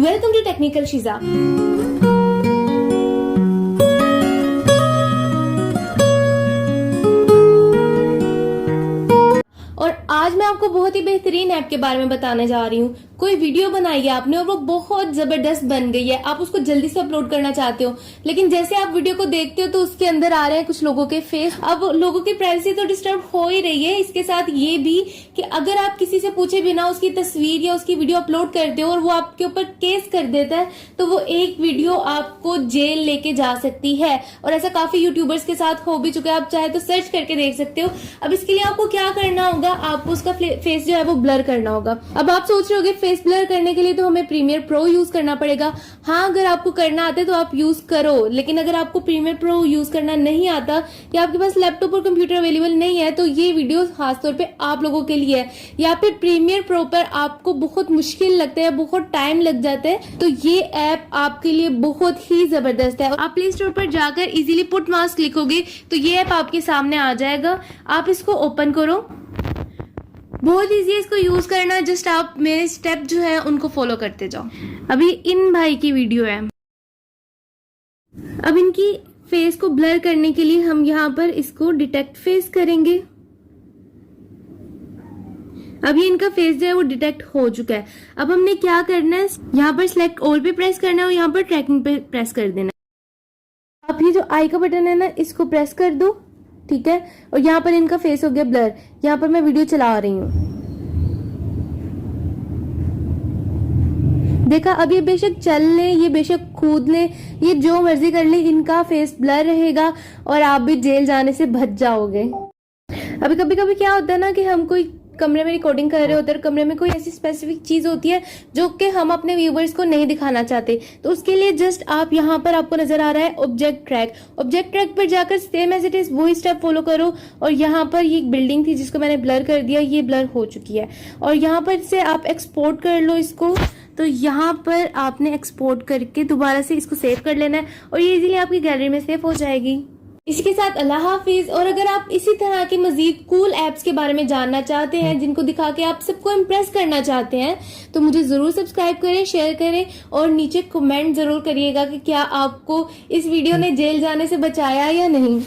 Welcome to technical शिजा। और आज मैं आपको बहुत ही बेहतरीन ऐप के बारे में बताने जा रही हूँ। कोई वीडियो बनाई है आपने और वो बहुत जबरदस्त बन गई है, आप उसको जल्दी से अपलोड करना चाहते हो, लेकिन जैसे आप वीडियो को देखते हो तो उसके अंदर आ रहे हैं कुछ लोगों के फेस। अब लोगों की प्राइवेसी तो डिस्टर्ब हो ही रही है, इसके साथ ये भी कि अगर आप किसी से पूछे बिना उसकी तस्वीर या उसकी वीडियो अपलोड करते हो और वो आपके ऊपर केस कर देता है तो वो एक वीडियो आपको जेल लेके जा सकती है। और ऐसा काफी यूट्यूबर्स के साथ हो भी चुका है, आप चाहे तो सर्च करके देख सकते हो। अब इसके लिए आपको क्या करना होगा, आपको उसका फेस जो है वो ब्लर करना होगा। अब आप सोच रहे होगे फेस ब्लर करने के लिए तो हमें प्रीमियर प्रो यूज करना पड़ेगा। हाँ, अगर आपको करना आता है तो आप यूज करो, लेकिन अगर आपको प्रीमियर प्रो यूज करना नहीं आता या आपके पास लैपटॉप और कंप्यूटर अवेलेबल नहीं है तो ये वीडियो खासतौर पे आप लोगों के लिए है। या फिर प्रीमियर प्रो पर आपको बहुत मुश्किल लगता है, बहुत टाइम लग जाता है, तो ये ऐप आपके लिए बहुत ही जबरदस्त है। आप प्ले स्टोर पर जाकर इजीली पुट मास्क लिखोगे तो ये ऐप आपके सामने आ जाएगा। आप इसको ओपन करो, बहुत इजी है इसको यूज करना। जस्ट आप मेरे स्टेप जो है उनको फॉलो करते जाओ। अभी इन भाई की वीडियो है। अब इनकी फेस को ब्लर करने के लिए हम यहाँ पर इसको डिटेक्ट फेस करेंगे। अभी इनका फेस जो है वो डिटेक्ट हो चुका है। अब हमने क्या करना है, यहाँ पर सिलेक्ट ऑल पे प्रेस करना है और यहाँ पर ट्रैकिंग पे प्रेस कर देना है। आप ये जो आई का बटन है ना, इसको प्रेस कर दो, ठीक है। और यहाँ पर इनका फेस हो गया ब्लर। यहाँ पर मैं वीडियो चला रही हूँ, देखा। अब ये बेशक चल ले, ये बेशक कूद ले, ये जो मर्जी कर ले, इनका फेस ब्लर रहेगा और आप भी जेल जाने से बच जाओगे। अभी कभी कभी क्या होता है ना कि हम कोई कमरे में रिकॉर्डिंग कर रहे होते हैं, कमरे में कोई ऐसी स्पेसिफिक चीज होती है जो कि हम अपने व्यूवर्स को नहीं दिखाना चाहते, तो उसके लिए जस्ट आप यहाँ पर आपको नजर आ रहा है ऑब्जेक्ट ट्रैक। ऑब्जेक्ट ट्रैक पर जाकर सेम एज इट इज वही स्टेप फॉलो करो। और यहाँ पर ये एक बिल्डिंग थी जिसको मैंने ब्लर कर दिया, ये ब्लर हो चुकी है। और यहाँ पर से आप एक्सपोर्ट कर लो इसको, तो यहाँ पर आपने एक्सपोर्ट करके दोबारा से इसको सेव कर लेना है और ये इजीली आपकी गैलरी में सेव हो जाएगी। इसके साथ अल्लाह हाफिज। और अगर आप इसी तरह के मजीद कूल एप्स के बारे में जानना चाहते हैं जिनको दिखा के आप सबको इम्प्रेस करना चाहते हैं तो मुझे जरूर सब्सक्राइब करें, शेयर करें और नीचे कमेंट जरूर करिएगा कि क्या आपको इस वीडियो ने जेल जाने से बचाया या नहीं।